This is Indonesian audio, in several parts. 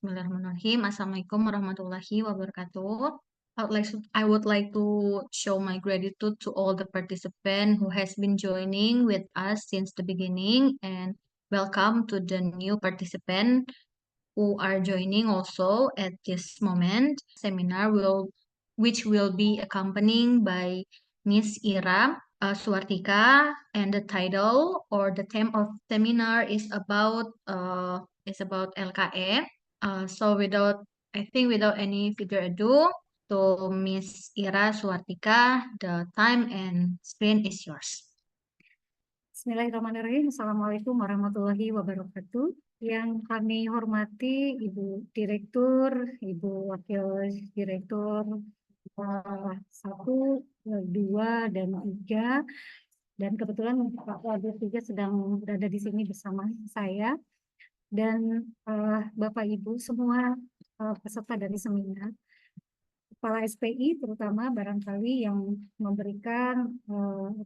Bismillahirrahmanirrahim. Assalamualaikum warahmatullahi wabarakatuh. I would like to show my gratitude to all the participants who has been joining with us since the beginning, and welcome to the new participant who are joining also at this moment. Seminar which will be accompanying by Miss Ira Suartika, and the title or the theme of seminar is about LKE. So I think without any further ado, to Miss Ira Suartika, the time and screen is yours. Bismillahirrahmanirrahim. Assalamualaikum warahmatullahi wabarakatuh. Yang kami hormati Ibu Direktur, Ibu Wakil Direktur 1, 2, dan 3. Dan kebetulan Pak Wadir 3 sedang berada di sini bersama saya. Dan Bapak Ibu semua peserta dari seminar. Kepala SPI terutama barangkali yang memberikan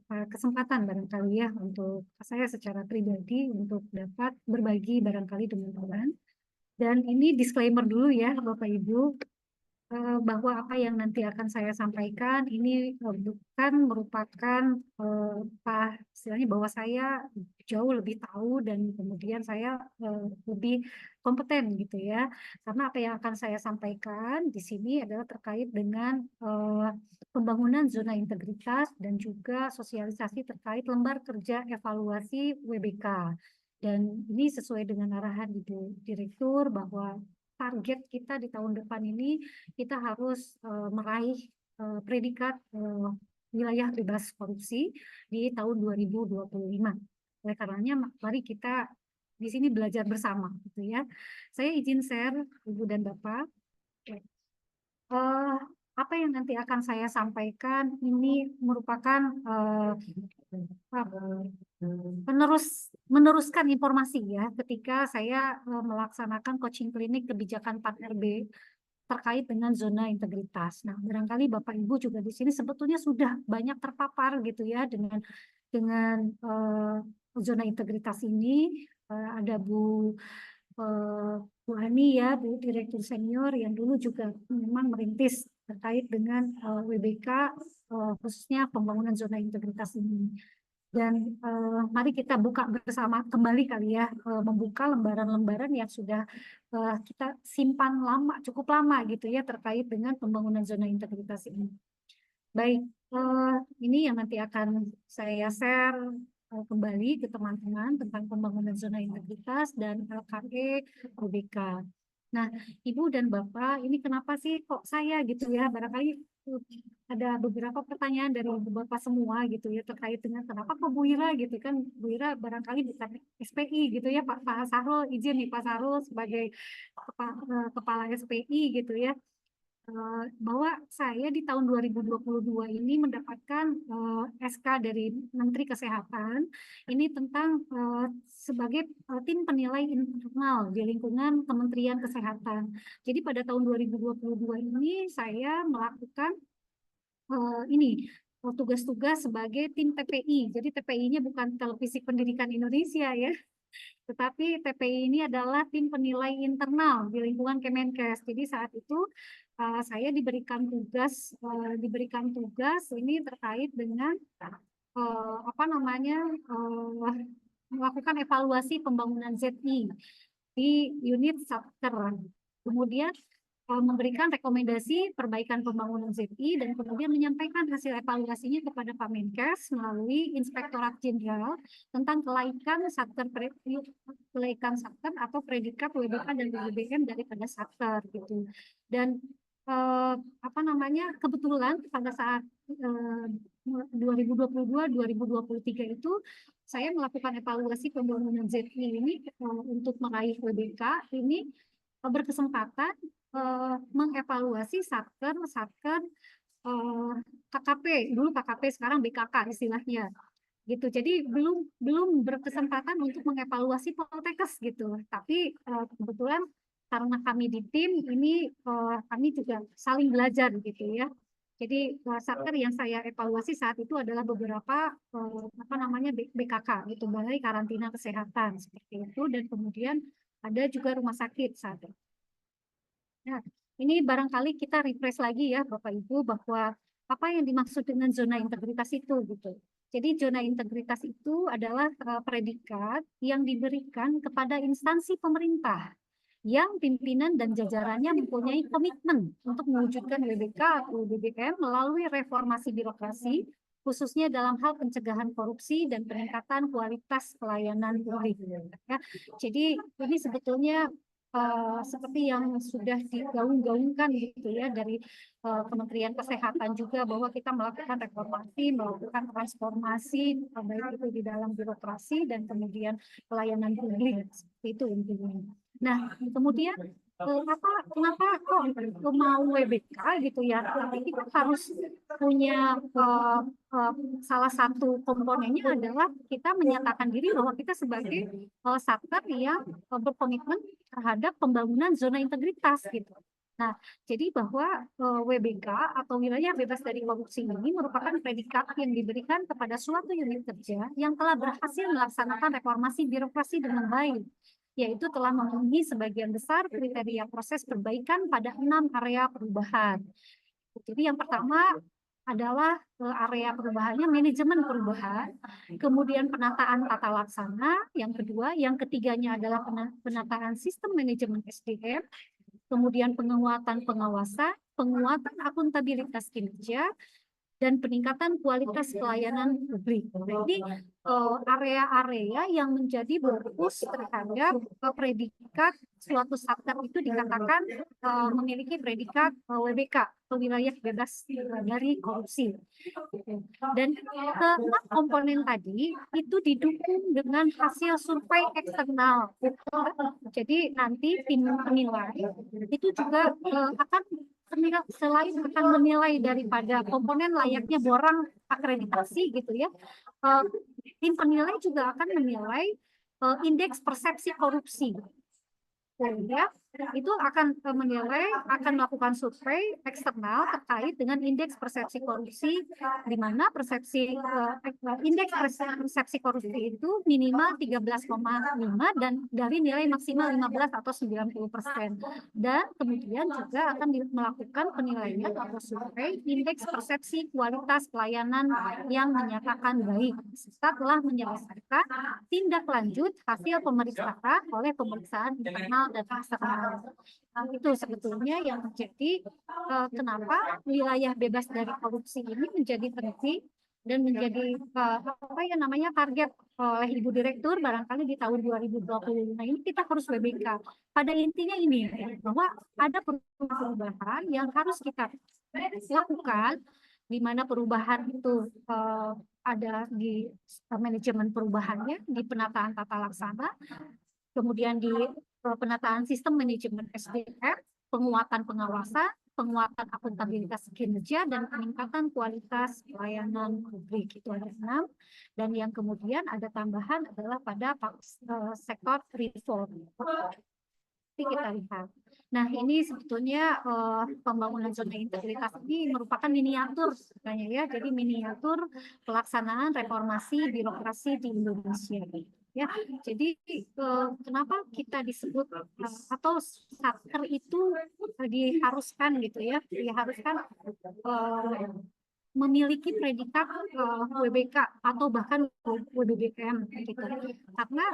kesempatan barangkali ya untuk saya secara pribadi untuk dapat berbagi barangkali dengan teman. Dan ini disclaimer dulu ya Bapak Ibu, bahwa apa yang nanti akan saya sampaikan ini bukan merupakan istilahnya bahwa saya jauh lebih tahu dan kemudian saya lebih kompeten gitu ya. Karena apa yang akan saya sampaikan di sini adalah terkait dengan pembangunan zona integritas dan juga sosialisasi terkait lembar kerja evaluasi WBK. Dan ini sesuai dengan arahan Ibu Direktur bahwa target kita di tahun depan ini kita harus meraih predikat wilayah bebas korupsi di tahun 2025. Oleh karenanya, mari kita di sini belajar bersama, gitu ya. Saya izin share, Ibu dan Bapak. Apa yang nanti akan saya sampaikan ini merupakan meneruskan informasi ya ketika saya melaksanakan coaching klinik kebijakan 4RB terkait dengan zona integritas. Nah, barangkali Bapak Ibu juga di sini sebetulnya sudah banyak terpapar gitu ya dengan zona integritas ini. Ada Bu Ani ya, Bu Direktur Senior yang dulu juga memang merintis terkait dengan WBK khususnya pembangunan zona integritas ini. Dan mari kita buka bersama kembali kali ya, membuka lembaran-lembaran yang sudah kita simpan lama, cukup lama gitu ya terkait dengan pembangunan zona integritas ini. Baik, ini yang nanti akan saya share kembali ke teman-teman tentang pembangunan zona integritas dan LKE OBK. Nah, Ibu dan Bapak, ini kenapa sih kok saya gitu ya? Barangkali ada beberapa pertanyaan dari Ibu Bapak semua gitu ya terkait dengan kenapa kok Bu Ira gitu kan? Bu Ira barangkali bukan SPI gitu ya, Pak Sahrul, izin nih Pak Sahrul sebagai kepala SPI gitu ya. Bahwa saya di tahun 2022 ini mendapatkan SK dari Menteri Kesehatan ini tentang sebagai tim penilai internal di lingkungan Kementerian Kesehatan. Jadi pada tahun 2022 ini saya melakukan tugas-tugas sebagai tim TPI. Jadi TPI-nya bukan Televisi Pendidikan Indonesia ya, tetapi TPI ini adalah tim penilai internal di lingkungan Kemenkes. Jadi saat itu saya diberikan tugas ini terkait dengan melakukan evaluasi pembangunan ZI di unit Satker. Kemudian memberikan rekomendasi perbaikan pembangunan ZI dan kemudian menyampaikan hasil evaluasinya kepada Pak Menkes melalui Inspektorat Jenderal tentang kelaikan Satker atau predikat WBK dan WBM daripada Satker gitu. Dan kebetulan pada saat 2022-2023 itu saya melakukan evaluasi pembangunan ZI ini untuk meraih WBK ini berkesempatan mengevaluasi satker KKP, dulu KKP sekarang BKK istilahnya gitu. Jadi belum berkesempatan untuk mengevaluasi Poltekkes gitu. Tapi kebetulan karena kami di tim ini kami juga saling belajar gitu ya. Jadi satker yang saya evaluasi saat itu adalah beberapa BKK gitu, Balai Karantina Kesehatan seperti itu, dan kemudian ada juga rumah sakit saat itu. Nah, ini barangkali kita refresh lagi ya Bapak Ibu bahwa apa yang dimaksud dengan zona integritas itu gitu. Jadi zona integritas itu adalah predikat yang diberikan kepada instansi pemerintah yang pimpinan dan jajarannya mempunyai komitmen untuk mewujudkan WBK atau WBKM melalui reformasi birokrasi, khususnya dalam hal pencegahan korupsi dan peningkatan kualitas pelayanan publik. Ya, jadi ini sebetulnya seperti yang sudah digaung-gaungkan gitu ya dari Kementerian Kesehatan juga bahwa kita melakukan reformasi, melakukan transformasi baik itu di dalam birokrasi dan kemudian pelayanan publik seperti itu intinya. Nah, kemudian kenapa kok mau WBK gitu ya? Tapi kita harus punya salah satu komponennya adalah kita menyatakan diri bahwa kita sebagai satker yang berkomitmen terhadap pembangunan zona integritas gitu. Nah, jadi bahwa WBK atau wilayah bebas dari korupsi ini merupakan predikat yang diberikan kepada suatu unit kerja yang telah berhasil melaksanakan reformasi birokrasi dengan baik, yaitu telah memenuhi sebagian besar kriteria proses perbaikan pada 6 area perubahan. Jadi yang pertama adalah area perubahannya manajemen perubahan, kemudian penataan tata laksana, yang kedua, yang ketiganya adalah penataan sistem manajemen SDM, kemudian penguatan pengawasan, penguatan akuntabilitas kinerja, dan peningkatan kualitas pelayanan publik. Jadi area-area yang menjadi fokus terhadap predikat suatu satker itu dikatakan memiliki predikat WBK atau wilayah bebas dari korupsi. Dan keenam komponen tadi itu didukung dengan hasil survei eksternal. Jadi nanti tim penilai itu juga akan selain akan menilai daripada komponen layaknya borang akreditasi gitu ya, tim penilai juga akan menilai indeks persepsi korupsi. Ya, itu akan menilai, akan melakukan survei eksternal terkait dengan indeks persepsi korupsi, di mana indeks persepsi korupsi itu minimal 13,5 dan dari nilai maksimal 15 atau 90%. Dan kemudian juga akan melakukan penilaian atau survei indeks persepsi kualitas pelayanan yang menyatakan baik setelah menyelesaikan tindak lanjut hasil pemeriksaan oleh pemeriksaan internal dan eksternal. Nah, itu sebetulnya yang menjadi kenapa wilayah bebas dari korupsi ini menjadi penting dan menjadi apa ya namanya target oleh Ibu Direktur barangkali di tahun 2025 ini kita harus WBK. Pada intinya ini bahwa ada perubahan yang harus kita lakukan, di mana perubahan itu ada di manajemen perubahannya, di penataan tata laksana, kemudian di penataan sistem manajemen SDM, penguatan pengawasan, penguatan akuntabilitas kinerja, dan peningkatan kualitas pelayanan publik. Itu ada 6. Dan yang kemudian ada tambahan adalah pada sektor reform. Nanti kita lihat. Nah, ini sebetulnya pembangunan zona integritas ini merupakan miniatur sebenarnya ya. Jadi miniatur pelaksanaan reformasi birokrasi di Indonesia. Ya, jadi kenapa kita disebut atau satker itu diharuskan gitu ya, diharuskan memiliki predikat WBK atau bahkan WBBM gitu. Karena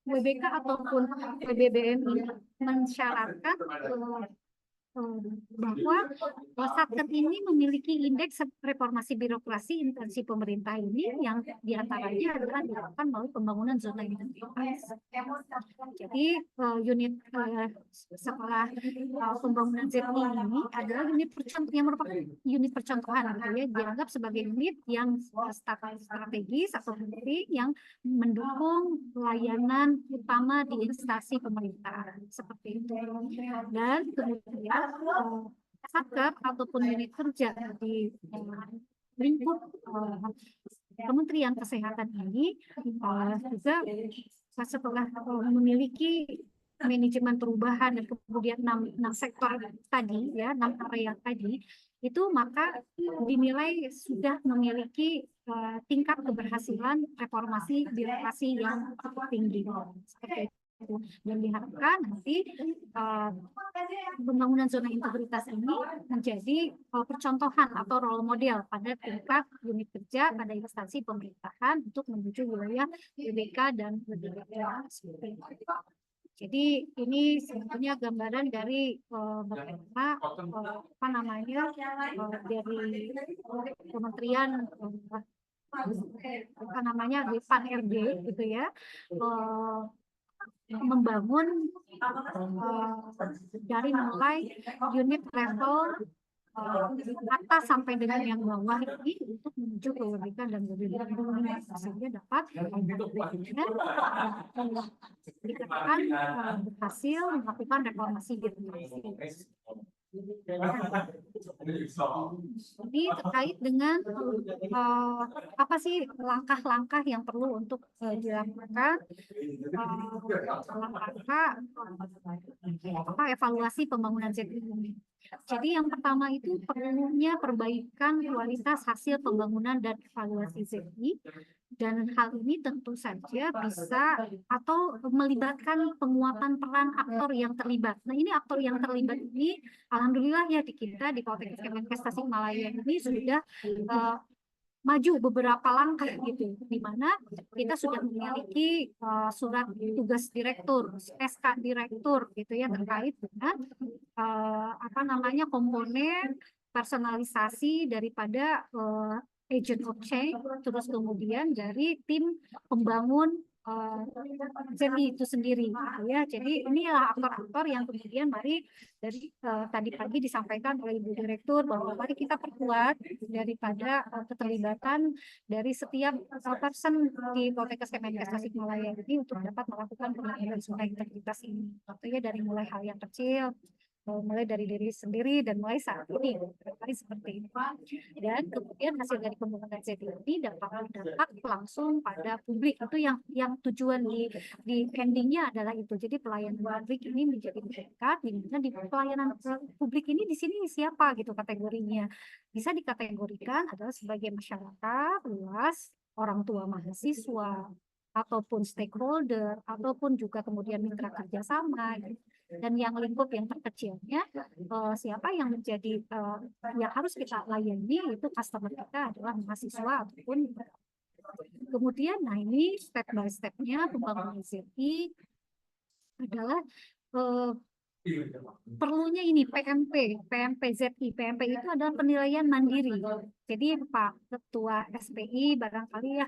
WBK ataupun WBBM ini mensyaratkan bahwa satker ini memiliki indeks reformasi birokrasi instansi pemerintah ini yang diantaranya adalah dilakukan melalui pembangunan zona integritas. Jadi unit setelah pembangunan ZI ini adalah unit yang merupakan unit percontohan gitu ya, dianggap sebagai unit yang strategis atau penting yang mendukung pelayanan utama di instansi pemerintah seperti itu. Dan kemudian satker ataupun unit kerja di lingkup Kementerian Kesehatan ini juga setelah memiliki manajemen perubahan dan kemudian 6 sektor tadi ya, 6 area tadi itu, maka dinilai sudah memiliki tingkat keberhasilan reformasi birokrasi yang cukup tinggi. Seperti Dan diharapkan nanti pembangunan zona integritas ini menjadi percontohan atau role model pada tingkat unit kerja pada instansi pemerintahan untuk menuju wilayah UBK dan WBK. Jadi ini sebetulnya gambaran dari bagaimana apa namanya dari Kementerian apa namanya Depan RB gitu ya, membangun dari mulai unit level atas sampai dengan yang bawah ini untuk menuju ke WBK dan WBK sehingga dapat dikatakan berhasil melakukan reformasi birokrasi. Jadi terkait dengan apa sih langkah-langkah yang perlu untuk dilakukan dalam rangka evaluasi pembangunan ZI ini. Jadi yang pertama itu perlunya perbaikan kualitas hasil pembangunan dan evaluasi ZI. Dan hal ini tentu saja bisa atau melibatkan penguatan peran aktor yang terlibat. Nah ini aktor yang terlibat ini, alhamdulillah ya di kita di Poltekkes Kemenkes Tasikmalaya ini sudah maju beberapa langkah gitu, di mana kita sudah memiliki surat tugas direktur, SK direktur gitu ya terkait dengan apa namanya komponen personalisasi daripada agent of change, terus kemudian dari tim pembangun ZI itu sendiri gitu ya. Jadi inilah aktor-aktor yang kemudian mari dari tadi pagi disampaikan oleh Ibu Direktur bahwa mari kita perkuat daripada keterlibatan dari setiap person di Poltekkes Kemenkes Tasikmalaya ini untuk dapat melakukan pembangunan zona integritas ini. Tentunya dari mulai hal yang kecil, mulai dari diri sendiri dan mulai saat ini seperti ini. Dan kemudian hasil dari pembangunan ZI ini dapat berdampak langsung pada publik. Itu yang tujuan di endingnya adalah itu. Jadi pelayanan publik ini menjadi meningkat, di mana di pelayanan publik ini di sini siapa gitu kategorinya. Bisa dikategorikan adalah sebagai masyarakat luas, orang tua mahasiswa, ataupun stakeholder, ataupun juga kemudian mitra kerjasama, gitu. Dan yang lingkup yang terkecilnya siapa yang menjadi yang harus kita layani itu customer kita adalah mahasiswa ataupun kemudian nah ini step by stepnya pembangunan ZI adalah perlunya ini PMP ZI. PMP itu adalah penilaian mandiri. Jadi Pak Ketua SPI barangkali ya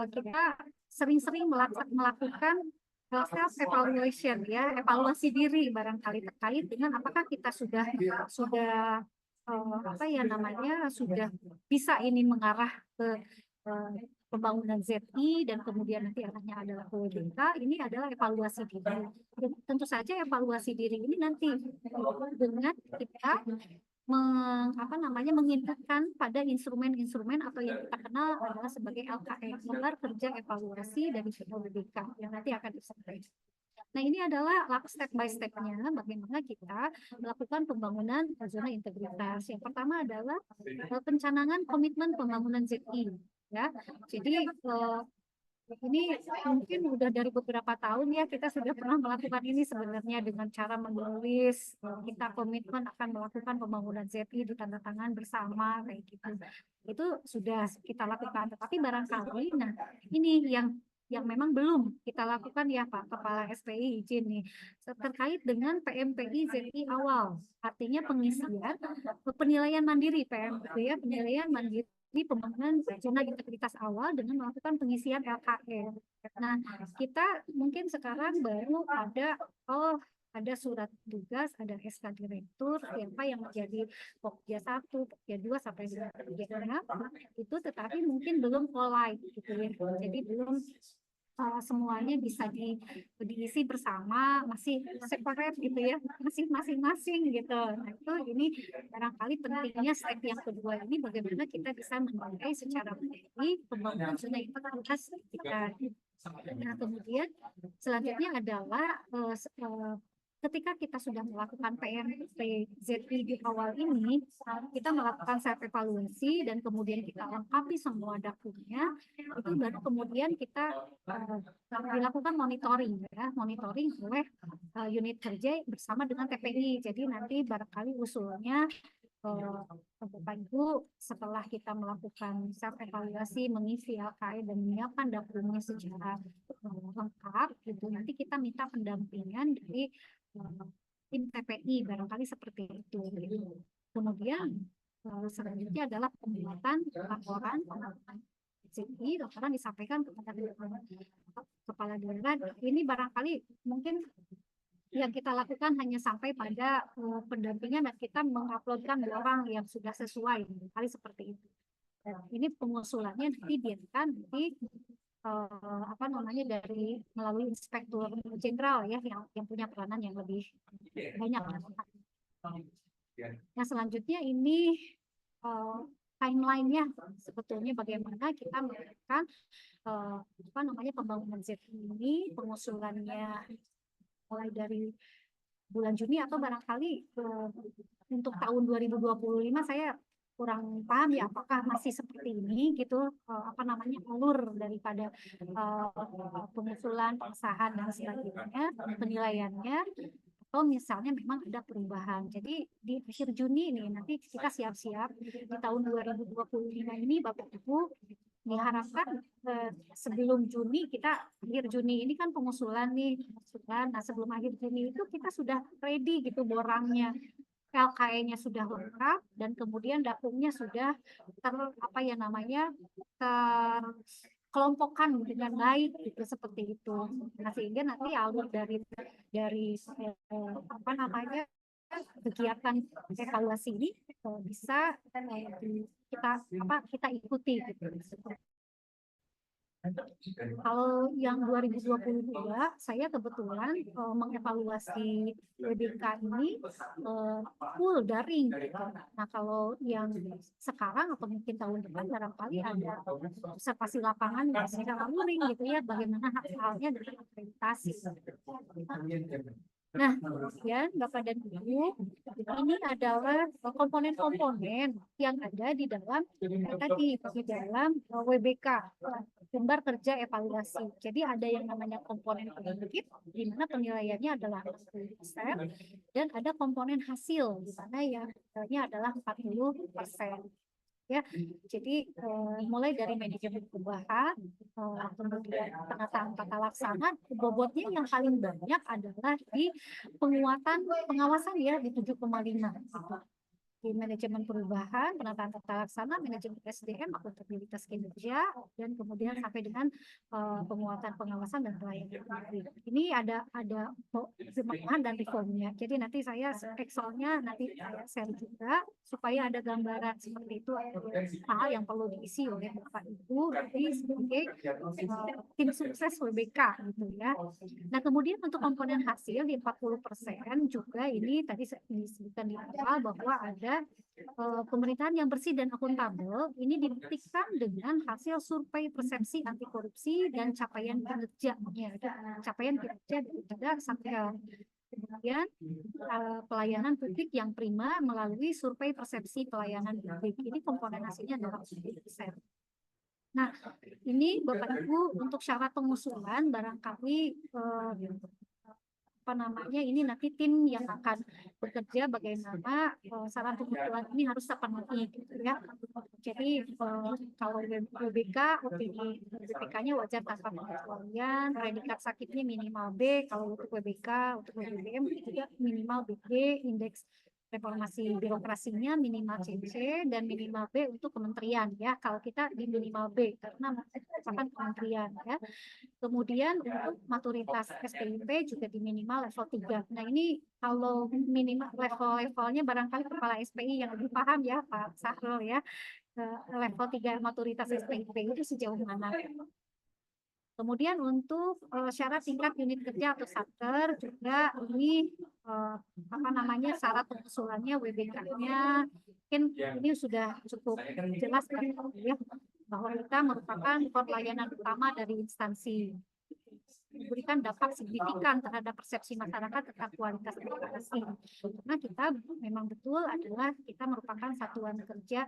kita sering-sering melakukan self evaluation ya, evaluasi diri barangkali terkait dengan apakah kita sudah apa ya namanya sudah bisa ini mengarah ke pembangunan ZI dan kemudian nanti arahnya adalah ke WBK. Ini adalah evaluasi diri. Dan tentu saja evaluasi diri ini nanti dengan kita menginputkan pada instrumen-instrumen atau yang kita kenal adalah sebagai LKE, Lembar Kerja Evaluasi dari WBK yang nanti akan disampaikan. Nah ini adalah step by step-nya bagaimana kita melakukan pembangunan zona integritas. Yang pertama adalah pencanangan komitmen pembangunan ZI. Ya, jadi ini mungkin udah dari beberapa tahun ya kita sudah pernah melakukan ini sebenarnya dengan cara menulis kita komitmen akan melakukan pembangunan ZI ditandatangan bersama kayak gitu. Itu sudah kita lakukan. Tetapi barangkali nah ini yang memang belum kita lakukan ya Pak Kepala SPI izin nih terkait dengan PMPI ZI awal. Artinya pengisian penilaian mandiri PMPI ya, penilaian mandiri di pembangunan zona integritas awal dengan melakukan pengisian LKE. Nah, kita mungkin sekarang baru ada surat tugas, ada SK direktur, siapa yang menjadi Pokja 1, Pokja 2 sampai dengan Pokja 6 itu tetapi mungkin belum online gitu ya. Jadi belum semuanya bisa diisi bersama, masih separate gitu ya, masih masing-masing gitu. Nah itu ini barangkali pentingnya step yang kedua ini bagaimana kita bisa menilai secara baik pembangunan zona integritas kita. Nah kemudian selanjutnya adalah ketika kita sudah melakukan PMPZI di awal ini, kita melakukan self evaluasi dan kemudian kita lengkapi semua dapurnya, itu baru kemudian kita dilakukan monitoring ya, monitoring oleh unit kerja bersama dengan TPI. Jadi nanti barangkali usulnya Bapak Ibu, setelah kita melakukan self evaluasi, mengisi LKE dan menyiapkan dapurnya secara lengkap, gitu. Nanti kita minta pendampingan dari tim TPI, barangkali seperti itu. Gitu. Kemudian selanjutnya adalah pembuatan laporan PMPZI, laporan disampaikan kepada kepala daerah. Ini barangkali mungkin yang kita lakukan hanya sampai pada pendampingan dan kita menguploadkan orang yang sudah sesuai, kali seperti itu. Dan ini pengusulannya nanti biarkan nanti apa namanya dari melalui inspektur jenderal ya yang punya peranan yang lebih banyak. Nah selanjutnya ini timeline-nya sebetulnya bagaimana kita melakukan apa namanya pembangunan ZI ini, pengusulannya mulai dari bulan Juni atau barangkali untuk tahun 2025 saya kurang paham ya apakah masih seperti ini gitu apa namanya alur daripada pengusulan, pengesahan dan sebagainya, penilaiannya, atau misalnya memang ada perubahan. Jadi di akhir Juni ini nanti kita siap-siap di tahun 2025 ini Bapak Ibu diharapkan sebelum Juni kita akhir Juni ini kan pengusulan nih pengusulan. Nah sebelum akhir Juni itu kita sudah ready gitu borangnya, LKE-nya sudah lengkap dan kemudian dapurnya sudah apa ya namanya terkelompokkan dengan baik gitu seperti itu. Nah sehingga nanti alur dari apa namanya kegiatan evaluasi ini bisa kita ikuti gitu. Kalau yang 2022 saya kebetulan mengevaluasi WBK ini full daring gitu. Nah kalau yang sekarang atau mungkin tahun depan barangkali ada observasi lapangan yang secara luring gitu ya, bagaimana halnya dengan akreditasi. Nah, kemudian Bapak dan Ibu, ini adalah komponen-komponen yang ada di dalam WBK, lembar kerja evaluasi. Jadi ada yang namanya komponen kognitif, di mana penilaiannya adalah 60%, dan ada komponen hasil, di mana yang adalah 40%. Ya, jadi mulai dari manajemen perubahan, kemudian penataan tata laksana, bobotnya yang paling banyak adalah di penguatan pengawasan ya di 7,5. Di manajemen perubahan, penataan tata laksana, manajemen SDM, akuntabilitas kinerja, dan kemudian sampai dengan penguatan pengawasan dan pelayanan publik. Ini ada perubahan dan reformnya. Jadi nanti saya Excelnya nanti saya share juga supaya ada gambaran seperti itu hal yang perlu diisi oleh Bapak Ibu nanti sebagai tim sukses WBK gitu ya. Nah kemudian untuk komponen hasil di 40% juga ini tadi disebutkan di awal bahwa ada pemerintahan yang bersih dan akuntabel ini dibuktikan dengan hasil survei persepsi anti korupsi dan capaian kinerja daripada Satgas. Kemudian pelayanan publik yang prima melalui survei persepsi pelayanan publik ini komponen hasilnya adalah 10%. Nah, ini Bapak Ibu untuk syarat pengusulan barangkali apa namanya ini nanti tim yang akan bekerja bagaimana syarat pengusulan ini harus terpenuhi gitu ya. Jadi kalau WBK, BPK-nya wajar tanpa pengecualian, predikat sakitnya minimal B, kalau untuk WBK, untuk WBM juga minimal BG, indeks reformasi birokrasinya minimal CC dan minimal B untuk kementerian ya. Kalau kita di minimal B karena merupakan kementerian ya. Kemudian untuk maturitas SPIP juga di minimal level 3. Nah ini kalau minimal levelnya barangkali kepala SPI yang lebih paham ya Pak Sahrul ya. Level 3 maturitas SPIP itu sejauh mana. Kemudian untuk syarat tingkat unit kerja atau satker juga ini apa namanya syarat pengusulannya WBK-nya mungkin ini sudah cukup jelas ya bahwa kita merupakan pelayanan utama dari instansi. memberikan dampak signifikan terhadap persepsi masyarakat tentang kualitas demokrasi. Karena kita memang betul adalah kita merupakan satuan kerja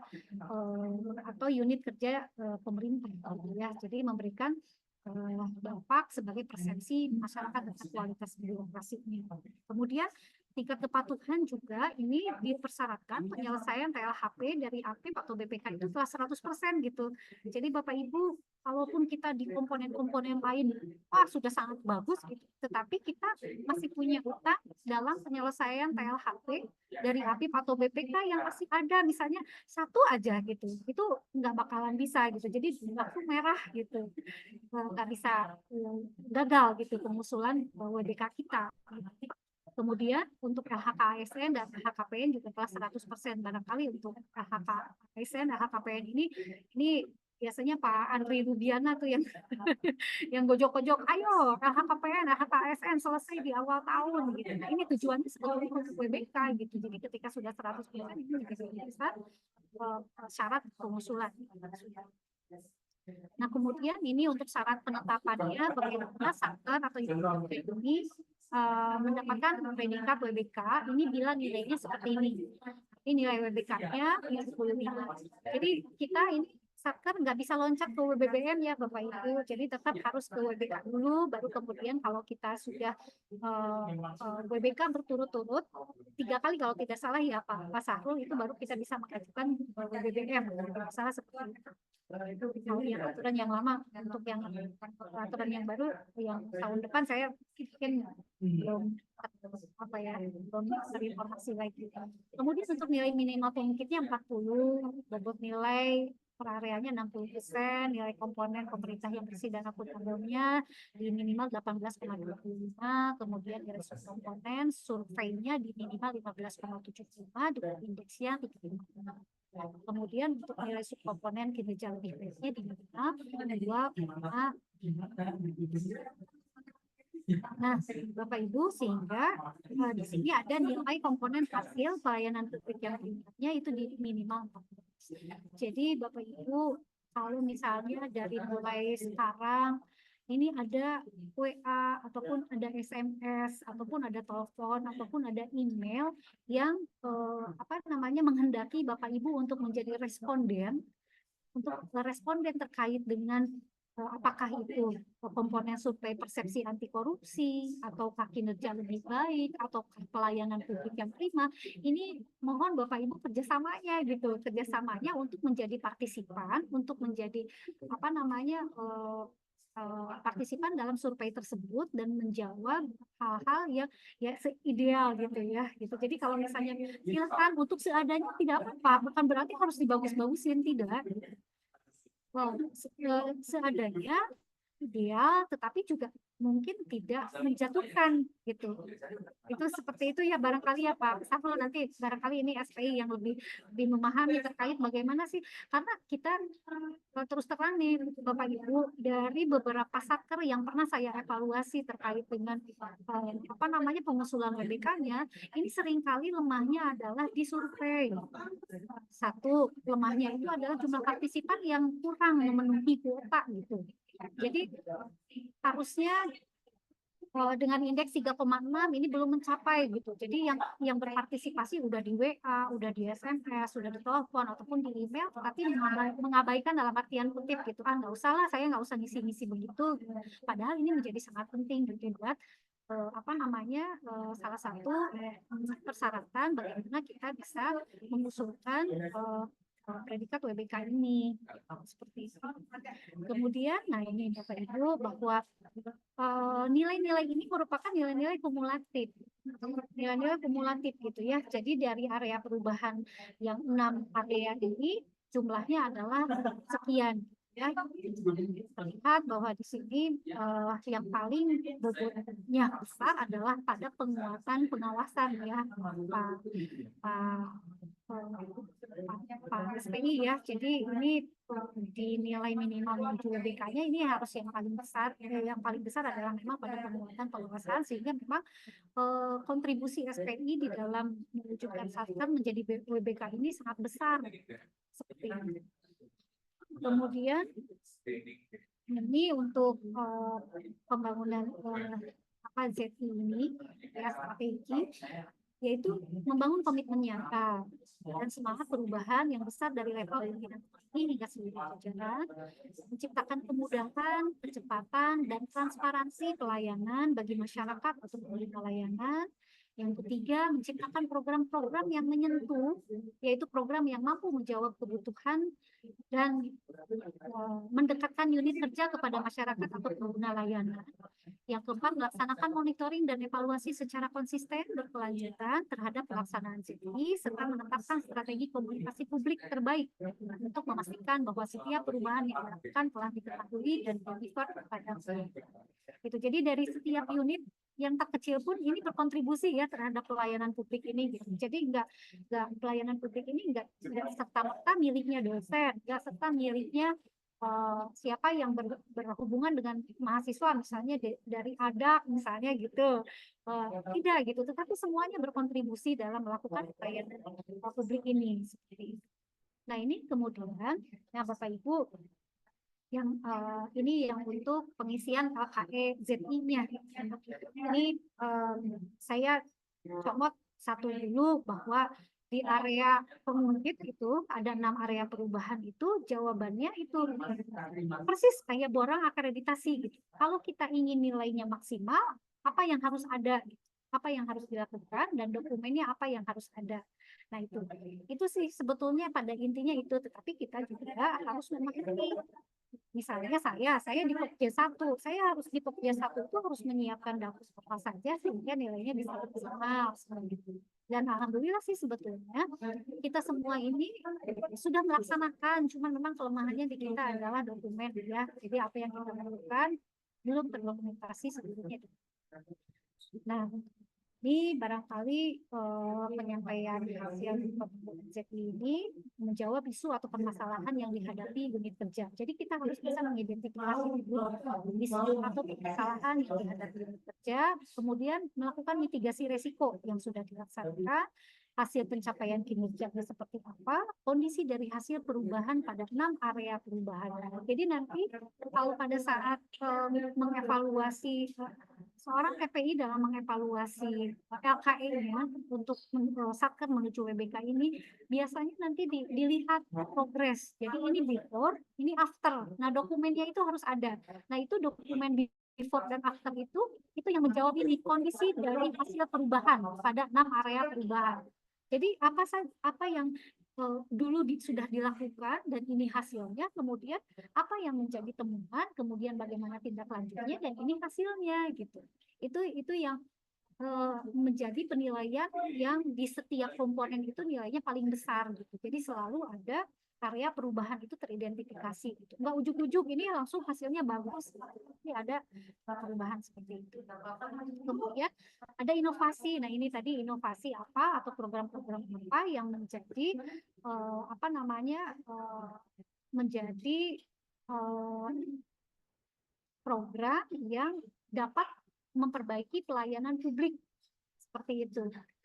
atau unit kerja pemerintah, gitu ya. Jadi memberikan dampak sebagai persepsi masyarakat tentang kualitas birokrasinya. Kemudian tingkat kepatuhan juga ini dipersyaratkan penyelesaian TLHP dari APIP atau BPK itu telah 100% gitu. Jadi Bapak Ibu, walaupun kita di komponen-komponen lain sudah sangat bagus gitu, tetapi kita masih punya utang dalam penyelesaian TLHP dari APIP atau BPK yang masih ada misalnya satu aja gitu, itu nggak bakalan bisa gitu. Jadi langsung merah gitu, nggak bisa gagal gitu pengusulan WBK kita. Kemudian untuk LHK-ASN dan LHKPN juga telah 100%. Barangkali untuk LHK-ASN dan LHKPN ini biasanya Pak Andri Rubiana tuh yang yang gojok-gojok, ayo LHKPN, LHK-ASN selesai di awal tahun gitu. Nah, ini tujuannya sebetulnya untuk WBK gitu. Jadi ketika sudah 100% ini juga bisa syarat pengusulan. Nah, kemudian ini untuk syarat penetapannya bagaimana satker atau ini mendapatkan predikat WBK ini bila nilainya seperti ini. Ini nilai WBK-nya 10 nilai. Jadi kita ini satker nggak bisa loncat ke WBBM ya Bapak Ibu. Jadi tetap harus ke WBK dulu, baru kemudian kalau kita sudah WBK berturut-turut 3 kali kalau tidak salah ya Pak Sahrul, itu baru kita bisa mengajukan WBBM. Salah seperti itu. Kalau yang aturan yang lama, untuk yang aturan yang baru yang tahun depan saya mungkin belum dari informasi lagi. Kemudian untuk nilai minimal pengungkitnya 40, bobot nilai per areanya 60%, nilai komponen pemerintah yang bersih dan akuntabelnya di minimal 18,25, kemudian nilai subkomponen surveinya di minimal 15,75 dengan indeksnya 3,5. Kemudian untuk nilai subkomponen kinerja lebih baiknya di minimal 2,5. Nah, Bapak Ibu, sehingga di sini ada nilai komponen hasil pelayanan publik yang tingkatnya itu di minimal 14. Jadi Bapak Ibu, kalau misalnya dari mulai sekarang ini ada WA ataupun ada SMS ataupun ada telepon ataupun ada email yang menghendaki Bapak Ibu untuk menjadi responden terkait dengan apakah itu komponen survei persepsi anti korupsi ataukah kinerja lebih baik ataukah pelayanan publik yang prima, ini mohon Bapak Ibu kerjasamanya gitu, kerjasamanya untuk menjadi partisipan, untuk menjadi partisipan dalam survei tersebut dan menjawab hal-hal yang ya seideal gitu ya gitu. Jadi kalau misalnya silakan untuk seadanya tidak apa-apa, bukan berarti harus dibagus-bagusin, tidak. Seadanya ideal, tetapi juga mungkin tidak menjatuhkan gitu. Itu seperti itu ya barangkali ya Pak Sahrul, nanti barangkali ini SPI yang lebih memahami terkait bagaimana sih, karena kita terus terang nih Bapak Ibu, dari beberapa satker yang pernah saya evaluasi terkait dengan pengusulan WBK-nya, ini seringkali lemahnya adalah di survei. Satu, lemahnya itu adalah jumlah partisipan yang kurang memenuhi kuota gitu. Jadi harusnya dengan indeks 3,6 ini belum mencapai gitu. Jadi yang berpartisipasi udah di WA, udah di SMS, udah di telepon ataupun di email, tapi mengabaikan dalam artian kutip gitu. Nggak usah lah, saya nggak usah ngisi-ngisi begitu. Padahal ini menjadi sangat penting gitu buat salah satu persyaratan bagaimana kita bisa mengusulkan predikat WBK ini seperti itu. Kemudian, nah ini Bapak Ibu, bahwa nilai-nilai ini merupakan nilai-nilai kumulatif, gitu ya. Jadi dari area perubahan yang 6 area ini jumlahnya adalah sekian. Ya, terlihat bahwa di sini yang paling bobotnya besar adalah pada penguatan pengawasan ya Pak SPI ya. Jadi ini di nilai minimal menuju WBK-nya ini harus yang paling besar. Yang paling besar adalah memang pada penguatan pengawasan, sehingga memang kontribusi SPI di dalam mewujudkan satker menjadi WBK ini sangat besar seperti ini. Kemudian Ini untuk pembangunan ZI ini ya, strategi, yaitu membangun komitmen nyata dan semangat perubahan yang besar dari level pimpinan ini hingga seluruh jajaran, menciptakan kemudahan, kecepatan, dan transparansi pelayanan bagi masyarakat atau penerima layanan. Yang ketiga, menciptakan program-program yang menyentuh, yaitu program yang mampu menjawab kebutuhan dan mendekatkan unit kerja kepada masyarakat atau pengguna layanan. Yang keempat, melaksanakan monitoring dan evaluasi secara konsisten berkelanjutan terhadap pelaksanaan CTI serta menetapkan strategi komunikasi publik terbaik untuk memastikan bahwa setiap perubahan yang dilakukan telah diketahui dan deliver kepada masyarakat. Itu jadi dari setiap unit yang tak kecil pun ini berkontribusi ya terhadap pelayanan publik ini gitu. Jadi enggak pelayanan publik ini enggak serta-merta miliknya dosen, enggak serta miliknya siapa yang berhubungan dengan mahasiswa misalnya dari ADAK misalnya gitu, tidak gitu, tetapi semuanya berkontribusi dalam melakukan pelayanan publik ini seperti itu. Nah ini kemudian ya Bapak Ibu yang ini yang untuk pengisian LKE ZI-nya. Ini saya comot satu dulu bahwa di area pengungkit itu ada 6 area perubahan itu jawabannya itu persis kayak borang akreditasi gitu. Kalau kita ingin nilainya maksimal, apa yang harus ada, apa yang harus dilakukan dan dokumennya apa yang harus ada. Nah itu sih sebetulnya pada intinya itu, tetapi kita juga harus memahami. Misalnya saya di Pokja 1, saya harus di Pokja 1 itu harus menyiapkan daftar apa saja sehingga nilainya bisa maksimal gitu. Dan alhamdulillah sih sebetulnya kita semua ini sudah melaksanakan, cuman memang kelemahannya di kita adalah dokumen ya. Jadi apa yang kita lakukan belum terdokumentasi sebelumnya. Nah, ini barangkali penyampaian hasil ZI ini menjawab isu atau permasalahan yang dihadapi unit kerja. Jadi kita harus bisa mengidentifikasi isu atau permasalahan yang dihadapi unit kerja, kemudian melakukan mitigasi resiko yang sudah dilaksanakan, hasil pencapaian kinerjanya seperti apa, kondisi dari hasil perubahan pada 6 area perubahan. Jadi nanti kalau pada saat mengevaluasi seorang TPI dalam mengevaluasi LKE-nya untuk Satker menuju WBK ini biasanya nanti dilihat progres. Jadi ini before, ini after. Nah, dokumennya itu harus ada. Nah, itu dokumen before dan after itu yang menjawab ini kondisi dari hasil perubahan pada 6 area perubahan. Jadi apa yang dulu sudah dilakukan dan ini hasilnya, kemudian apa yang menjadi temuan, kemudian bagaimana tindak lanjutnya, dan ini hasilnya gitu. Itu yang menjadi penilaian yang di setiap komponen itu nilainya paling besar gitu. Jadi selalu ada area perubahan itu teridentifikasi gitu. Nggak ujuk-ujuk ini langsung hasilnya bagus, tapi ada perubahan seperti itu. Kemudian ada inovasi. Nah ini tadi inovasi apa atau program-program apa yang menjadi apa namanya menjadi program yang dapat memperbaiki pelayanan publik seperti itu.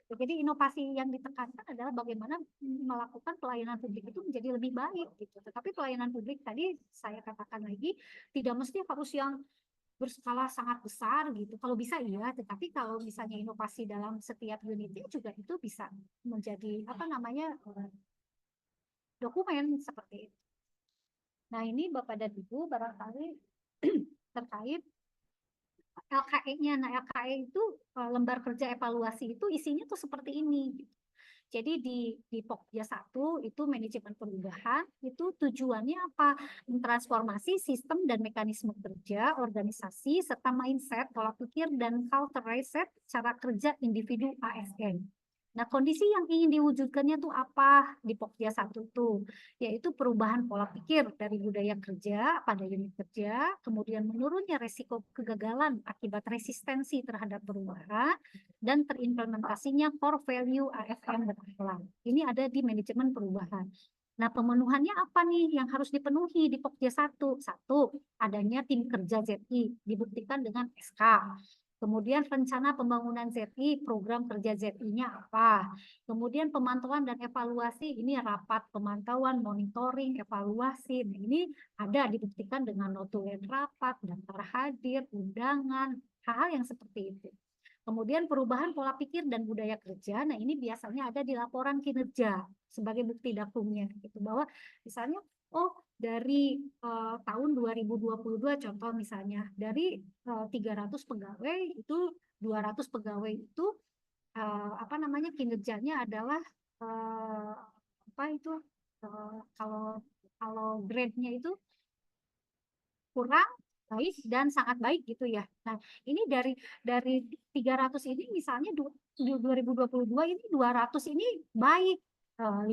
Jadi inovasi yang ditekankan adalah bagaimana melakukan pelayanan publik itu menjadi lebih baik gitu. Tetapi pelayanan publik tadi saya katakan lagi tidak mesti harus yang berskala sangat besar gitu. Kalau bisa iya, tetapi kalau misalnya inovasi dalam setiap unitnya juga itu bisa menjadi apa namanya dokumen seperti itu. Nah ini Bapak dan Ibu barangkali terkait LKE-nya. Nah, LKE itu lembar kerja evaluasi itu isinya tuh seperti ini. Jadi di Pokja 1 itu manajemen perubahan itu tujuannya apa? Mentransformasi sistem dan mekanisme kerja, organisasi, serta mindset, pola pikir, dan culture reset cara kerja individu ASN. Nah, kondisi yang ingin diwujudkannya tuh apa di Pokja 1 tuh? Yaitu perubahan pola pikir dari budaya kerja pada unit kerja, kemudian menurunnya resiko kegagalan akibat resistensi terhadap perubahan, dan terimplementasinya core value AFM berakhlak. Ini ada di manajemen perubahan. Nah, pemenuhannya apa nih yang harus dipenuhi di Pokja 1? Satu, adanya tim kerja ZI, dibuktikan dengan SK. Kemudian rencana pembangunan ZI, program kerja ZI-nya apa. Kemudian pemantauan dan evaluasi, ini rapat pemantauan, monitoring, evaluasi. Nah, ini ada dibuktikan dengan notulen rapat, daftar hadir, undangan, hal-hal yang seperti itu. Kemudian perubahan pola pikir dan budaya kerja, nah ini biasanya ada di laporan kinerja sebagai bukti dakumnya. Gitu. Bahwa misalnya, oh dari tahun 2022 contoh misalnya, dari 300 pegawai itu 200 pegawai itu apa namanya kinerjanya adalah apa itu kalau kalau grade-nya itu kurang baik dan sangat baik gitu ya. Nah, ini dari 300 ini misalnya di 2022 ini 200 ini baik, 50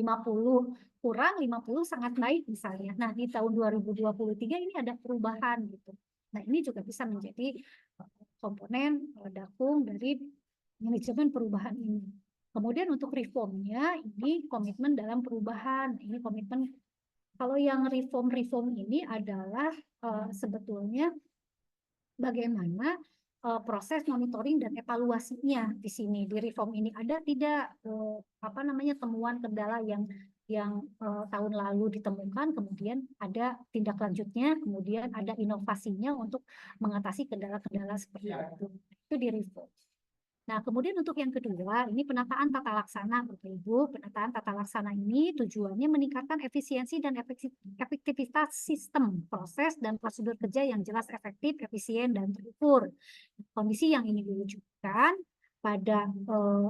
kurang, 50 sangat baik misalnya. Nah, di tahun 2023 ini ada perubahan gitu. Nah, ini juga bisa menjadi komponen dakung dari manajemen perubahan ini. Kemudian untuk reformnya ini komitmen dalam perubahan. Ini komitmen kalau yang reform ini adalah sebetulnya bagaimana proses monitoring dan evaluasinya di sini di reform ini ada tidak apa namanya temuan kendala yang tahun lalu ditemukan, kemudian ada tindak lanjutnya, kemudian ada inovasinya untuk mengatasi kendala-kendala seperti itu di reform. Nah, kemudian untuk yang kedua, ini penataan tata laksana, Bapak Ibu. Penataan tata laksana ini tujuannya meningkatkan efisiensi dan efektivitas sistem, proses, dan prosedur kerja yang jelas efektif, efisien, dan terukur. Kondisi yang ini diwujudkan pada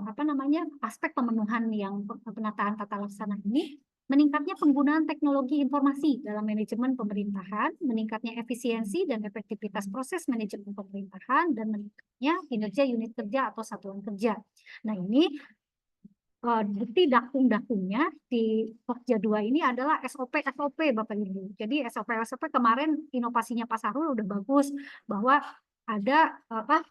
apa namanya aspek pemenuhan yang penataan tata laksana ini meningkatnya penggunaan teknologi informasi dalam manajemen pemerintahan, meningkatnya efisiensi dan efektivitas proses manajemen pemerintahan, dan meningkatnya kinerja unit kerja atau satuan kerja. Nah, ini bukti dakung-dakungnya di Pokja 2 ini adalah SOP Bapak Ibu. Jadi SOP kemarin inovasinya Pak Sahrul udah bagus bahwa ada apa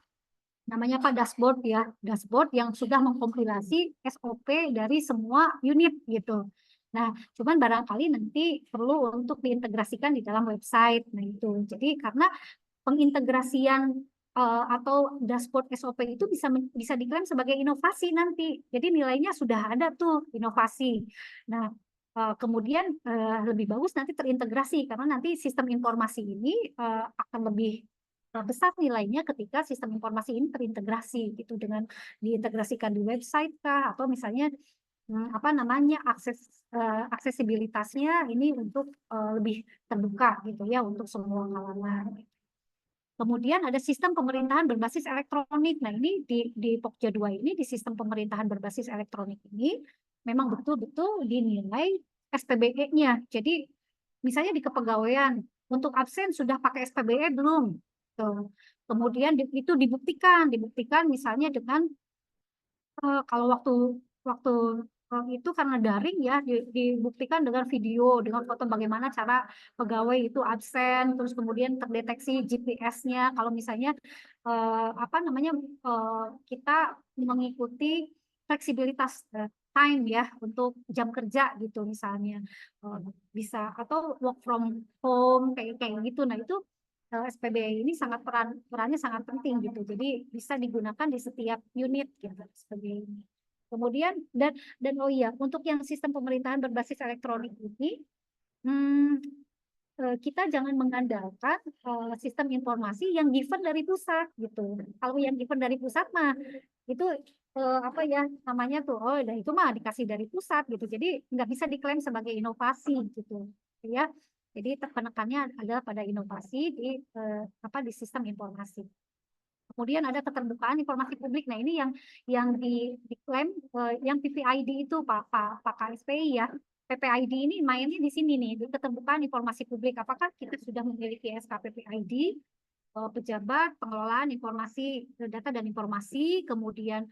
namanya Pak dashboard ya, dashboard yang sudah mengkompilasi SOP dari semua unit gitu. Nah, cuman barangkali nanti perlu untuk diintegrasikan di dalam website. Nah, itu. Jadi karena pengintegrasian atau dashboard SOP itu bisa diklaim sebagai inovasi nanti. Jadi nilainya sudah ada tuh inovasi. Nah, kemudian lebih bagus nanti terintegrasi karena nanti sistem informasi ini akan lebih besar nilainya ketika sistem informasi ini terintegrasi gitu dengan diintegrasikan di website kah atau misalnya apa namanya aksesibilitasnya ini untuk lebih terbuka gitu ya untuk semua kalangan. Kemudian ada sistem pemerintahan berbasis elektronik. Nah, ini di Pokja 2 ini, di sistem pemerintahan berbasis elektronik ini, memang betul-betul dinilai SPBE-nya. Jadi, misalnya di kepegawaian, untuk absen sudah pakai SPBE belum? Tuh. Kemudian itu dibuktikan misalnya dengan kalau waktu waktu itu karena daring ya dibuktikan dengan video, dengan foto bagaimana cara pegawai itu absen, terus kemudian terdeteksi GPS-nya kalau misalnya apa namanya kita mengikuti fleksibilitas time ya untuk jam kerja gitu misalnya bisa atau work from home kayak kayak gitu. Nah, itu SPBE ini perannya sangat penting gitu. Jadi bisa digunakan di setiap unit gitu SPBE ini. Kemudian dan oh iya untuk yang sistem pemerintahan berbasis elektronik ini kita jangan mengandalkan sistem informasi yang given dari pusat gitu. Kalau yang given dari pusat mah itu apa ya namanya tuh oh itu mah dikasih dari pusat gitu. Jadi nggak bisa diklaim sebagai inovasi gitu ya. Jadi penekannya adalah pada inovasi di apa di sistem informasi. Kemudian ada keterbukaan informasi publik. Nah, ini yang diklaim yang PPID itu Pak KSPI ya. PPID ini mainnya di sini nih, di keterbukaan informasi publik. Apakah kita sudah memiliki SKPPID, pejabat pengelolaan informasi data dan informasi, kemudian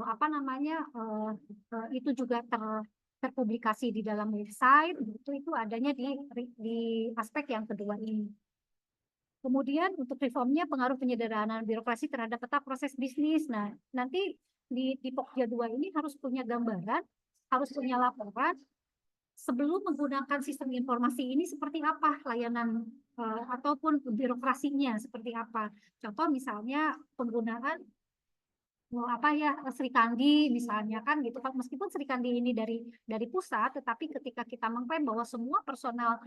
apa namanya itu juga terpublikasi di dalam website, itu adanya di aspek yang kedua ini. Kemudian untuk reformnya pengaruh penyederhanaan birokrasi terhadap peta proses bisnis. Nah, nanti di Pokja 2 ini harus punya gambaran, harus punya laporan sebelum menggunakan sistem informasi ini seperti apa layanan ataupun birokrasinya seperti apa. Contoh misalnya penggunaan apa ya, Sri Kandi misalnya kan gitu kan, meskipun Sri Kandi ini dari pusat, tetapi ketika kita mengklaim bahwa semua personal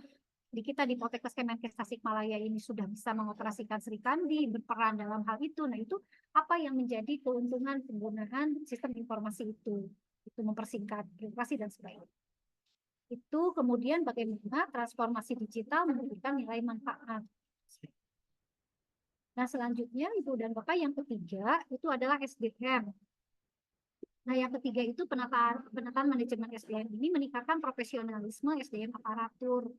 di kita di Poltekkes Kemenkes Tasikmalaya ini sudah bisa mengoperasikan Sri Kandi, berperan dalam hal itu, nah itu apa yang menjadi keuntungan penggunaan sistem informasi itu mempersingkat birokrasi dan sebagainya. Itu kemudian bagaimana transformasi digital memberikan nilai manfaat. Nah, selanjutnya Ibu dan Bapak yang ketiga itu adalah SDM. Nah, yang ketiga itu penataan manajemen SDM ini meningkatkan profesionalisme SDM aparatur.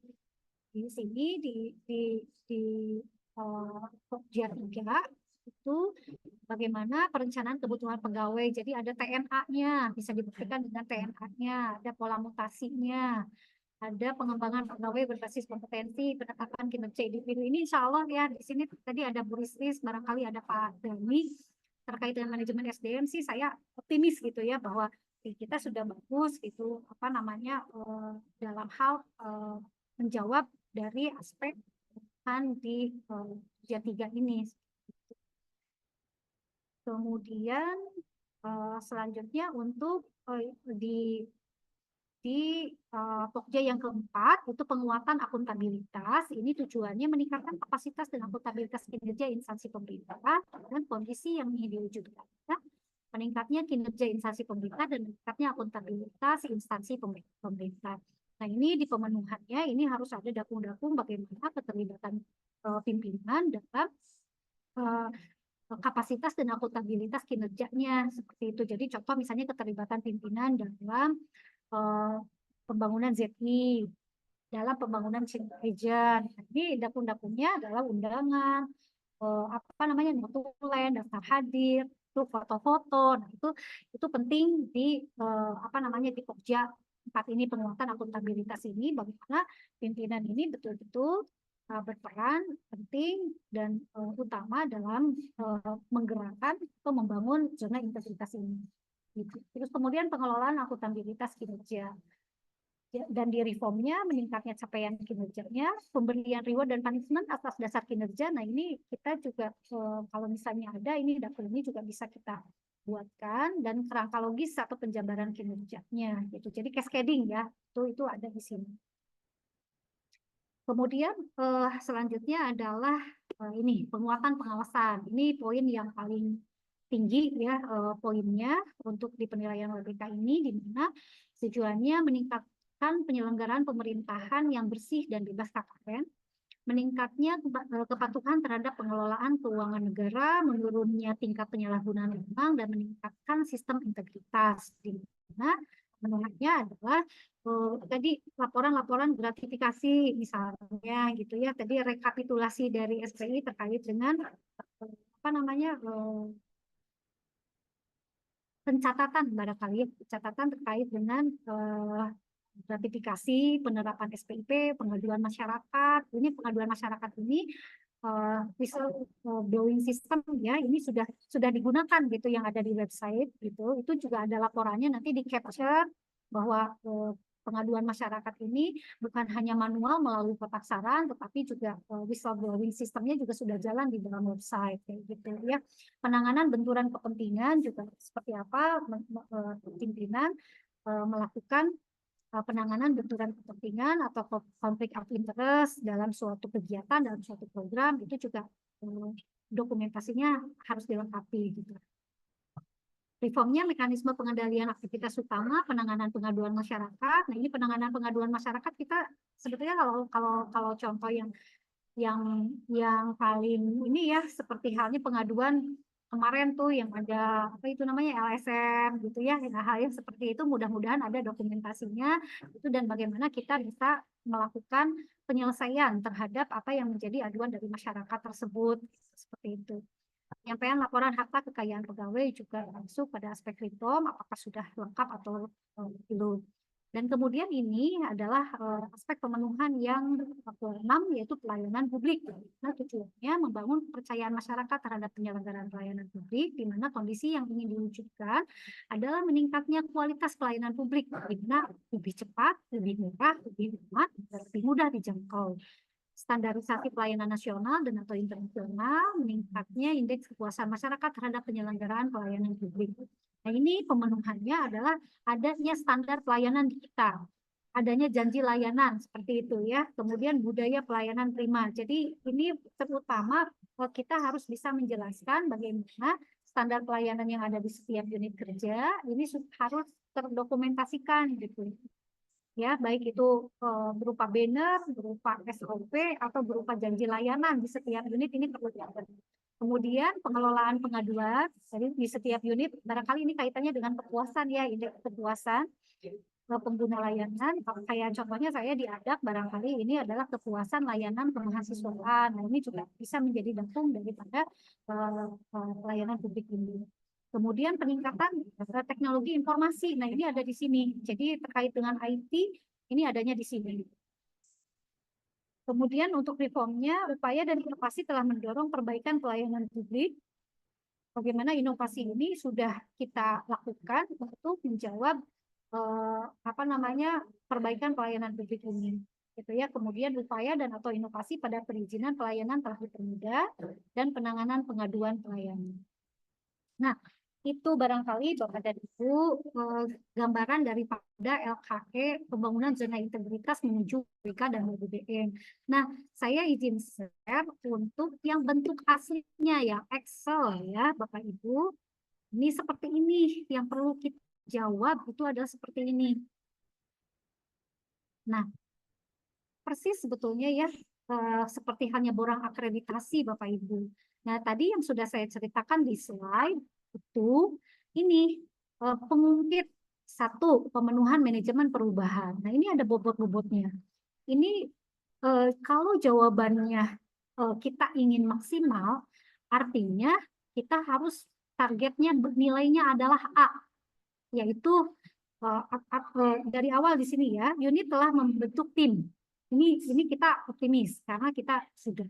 Di sini di Pokja 3 itu bagaimana perencanaan kebutuhan pegawai. Jadi ada TNA-nya, bisa dibuktikan dengan TNA-nya, ada pola mutasinya, ada pengembangan pegawai berbasis kompetensi, penetapan kinerja individu. Ini insya Allah ya, di sini tadi ada Bu Risris, barangkali ada Pak Dani, terkait dengan manajemen SDM sih saya optimis gitu ya, bahwa kita sudah bagus gitu, apa namanya, dalam hal menjawab dari aspek kan di ujian 3 ini. Kemudian selanjutnya untuk di Pokja yang keempat itu penguatan akuntabilitas. Ini tujuannya meningkatkan kapasitas dan akuntabilitas kinerja instansi pemerintah dan kondisi yang ingin diwujudkan. Nah, meningkatnya kinerja instansi pemerintah dan meningkatnya akuntabilitas instansi pemerintah. Nah, ini di pemenuhannya ini harus ada dakung-dakung bagaimana keterlibatan pimpinan dalam kapasitas dan akuntabilitas kinerjanya seperti itu. Jadi contoh misalnya keterlibatan pimpinan dalam pembangunan ZI, dalam pembangunan Agent. Ini dakung-dakungnya adalah undangan, apa namanya, notulen, daftar hadir, itu foto-foto. Nah, itu penting di apa namanya, di Pokja 4 ini, penguatan akuntabilitas ini, bagaimana pimpinan ini betul-betul berperan penting dan utama dalam menggerakkan atau membangun zona integritas ini. Gitu. Terus kemudian pengelolaan akuntabilitas kinerja. Dan di reformnya meningkatnya capaian kinerjanya, pemberian reward dan punishment atas dasar kinerja. Nah, ini kita juga kalau misalnya ada ini dapur ini juga bisa kita buatkan, dan kerangka logis atau penjabaran kinerjanya gitu. Jadi cascading ya, itu ada di sini. Kemudian selanjutnya adalah ini penguatan pengawasan. Ini poin yang paling tinggi ya, poinnya untuk di penilaian WBK ini, di mana tujuannya meningkatkan penyelenggaraan pemerintahan yang bersih dan bebas KKN, meningkatnya kepatuhan terhadap pengelolaan keuangan negara, menurunnya tingkat penyalahgunaan wewenang, dan meningkatkan sistem integritas, di mana menariknya adalah tadi laporan-laporan gratifikasi misalnya gitu ya, tadi rekapitulasi dari SPI terkait dengan apa namanya, pencatatan barangkali, catatan terkait dengan gratifikasi, penerapan SPIP, pengaduan masyarakat. Ini pengaduan masyarakat ini whistleblowing system ya, ini sudah digunakan gitu yang ada di website gitu. Itu juga ada laporannya, nanti di capture bahwa pengaduan masyarakat ini bukan hanya manual melalui kotak saran, tetapi juga whistleblowing sistemnya juga sudah jalan di dalam website kayak gitu ya. Penanganan benturan kepentingan juga seperti apa pimpinan melakukan penanganan benturan kepentingan atau konflik of interest dalam suatu kegiatan, dalam suatu program, itu juga dokumentasinya harus dilengkapi gitu. Reformnya mekanisme pengendalian aktivitas utama, penanganan pengaduan masyarakat. Nah, ini penanganan pengaduan masyarakat kita sebetulnya kalau contoh yang paling ini ya, seperti halnya pengaduan kemarin tuh yang ada apa itu namanya LSM gitu ya, hal yang seperti itu mudah-mudahan ada dokumentasinya itu, dan bagaimana kita bisa melakukan penyelesaian terhadap apa yang menjadi aduan dari masyarakat tersebut seperti itu. Penyampaian laporan harta kekayaan pegawai juga masuk pada aspek reform, apakah sudah lengkap atau belum. Dan kemudian ini adalah aspek pemenuhan yang ke-6, yaitu pelayanan publik. Nah, tujuannya membangun kepercayaan masyarakat terhadap penyelenggaraan pelayanan publik, di mana kondisi yang ingin diwujudkan adalah meningkatnya kualitas pelayanan publik, di mana lebih cepat, lebih murah, lebih hemat, dan lebih mudah dijangkau. standarisasi pelayanan nasional dan atau internasional, meningkatnya indeks kepuasan masyarakat terhadap penyelenggaraan pelayanan publik. Nah, ini pemenuhannya adalah adanya standar pelayanan di kita, adanya janji layanan seperti itu ya, kemudian budaya pelayanan prima. Jadi ini terutama kita harus bisa menjelaskan bagaimana standar pelayanan yang ada di setiap unit kerja ini harus terdokumentasikan gitu ya, baik itu berupa banner, berupa SOP, atau berupa janji layanan di setiap unit ini perlu diatur. Kemudian pengelolaan pengaduan, jadi di setiap unit, barangkali ini kaitannya dengan kepuasan ya, indeks kepuasan pengguna layanan. Kayak contohnya saya di Adak, barangkali ini adalah kepuasan layanan kemahasiswaan. Nah, ini juga bisa menjadi dasar daripada pelayanan publik ini. Kemudian peningkatan teknologi informasi. Nah, ini ada di sini. Jadi terkait dengan IT, ini adanya di sini. Kemudian untuk reformnya, upaya dan inovasi telah mendorong perbaikan pelayanan publik. Bagaimana inovasi ini sudah kita lakukan untuk menjawab perbaikan pelayanan publik ini. Gitu ya. Kemudian upaya dan atau inovasi pada perizinan pelayanan telah dipermudah dan penanganan pengaduan pelayanan. Nah, itu barangkali Bapak dan Ibu gambaran daripada LKE pembangunan zona integritas menuju BK dan BBM. Nah, saya izin share untuk yang bentuk aslinya ya, Excel ya Bapak Ibu. Ini seperti ini, yang perlu kita jawab itu adalah seperti ini. Nah, persis sebetulnya ya, seperti hanya borang akreditasi Bapak Ibu. Nah, tadi yang sudah saya ceritakan di slide itu ini pengungkit satu pemenuhan manajemen perubahan. Nah, ini ada bobot-bobotnya. Ini kalau jawabannya kita ingin maksimal, artinya kita harus targetnya nilainya adalah A, yaitu dari awal di sini ya, unit telah membentuk tim. Ini kita optimis karena kita sudah.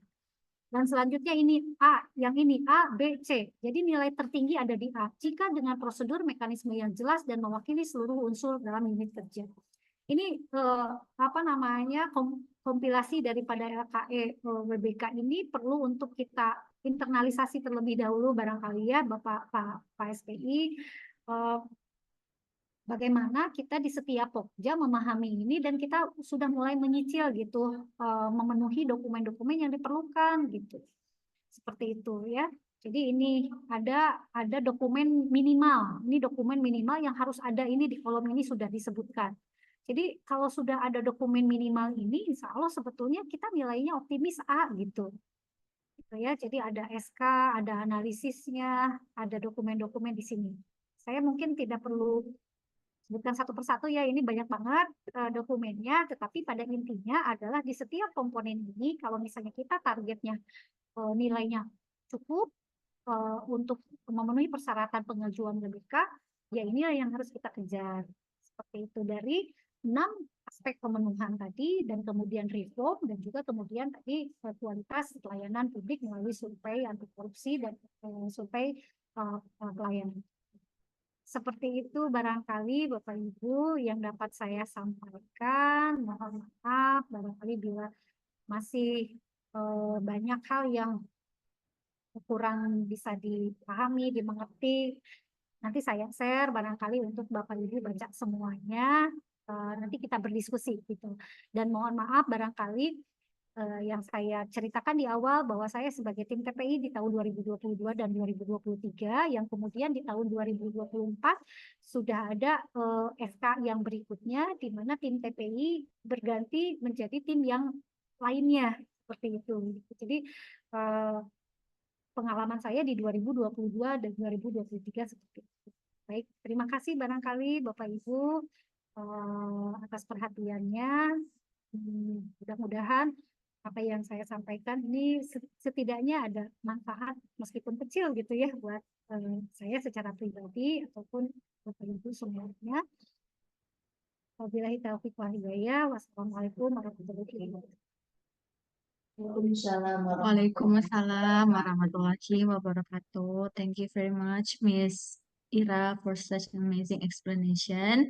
Dan selanjutnya ini A, yang ini A, B, C. Jadi nilai tertinggi ada di A. Jika dengan prosedur mekanisme yang jelas dan mewakili seluruh unsur dalam unit kerja. Ini kompilasi daripada LKE WBK ini perlu untuk kita internalisasi terlebih dahulu barangkali ya Bapak Pak SPI. Bagaimana kita di setiap pokja memahami ini dan kita sudah mulai menyicil gitu, memenuhi dokumen-dokumen yang diperlukan gitu, seperti itu ya. Jadi ini ada dokumen minimal, ini dokumen minimal yang harus ada ini di kolom ini sudah disebutkan. Jadi kalau sudah ada dokumen minimal ini, insya Allah sebetulnya kita nilainya optimis A gitu. Gitu ya. Jadi ada SK, ada analisisnya, ada dokumen-dokumen di sini. Saya mungkin tidak perlu bukan satu persatu ya, ini banyak banget dokumennya, tetapi pada intinya adalah di setiap komponen ini, kalau misalnya kita targetnya nilainya cukup untuk memenuhi persyaratan pengajuan BBK, ya inilah yang harus kita kejar. Seperti itu dari 6 aspek pemenuhan tadi, dan kemudian reform, dan juga kemudian tadi kualitas pelayanan publik melalui survei anti korupsi dan survei pelayanan. Seperti itu barangkali Bapak Ibu yang dapat saya sampaikan. Mohon maaf barangkali bila masih banyak hal yang kurang bisa dipahami, dimengerti. Nanti saya share barangkali untuk Bapak Ibu baca semuanya. Nanti kita berdiskusi gitu. Dan mohon maaf barangkali yang saya ceritakan di awal bahwa saya sebagai tim TPI di tahun 2022 dan 2023, yang kemudian di tahun 2024 sudah ada FK yang berikutnya di mana tim TPI berganti menjadi tim yang lainnya seperti itu. Jadi pengalaman saya di 2022 dan 2023 seperti itu. Baik, terima kasih barangkali Bapak Ibu atas perhatiannya. Mudah-mudahan apa yang saya sampaikan ini setidaknya ada manfaat meskipun kecil gitu ya buat saya secara pribadi ataupun Bapak Ibu semuanya. Wabillahi taufiq wal hidayah. Wassalamualaikum warahmatullahi wabarakatuh. Waalaikumsalam warahmatullahi wabarakatuh. Thank you very much, Miss Ira, for such an amazing explanation.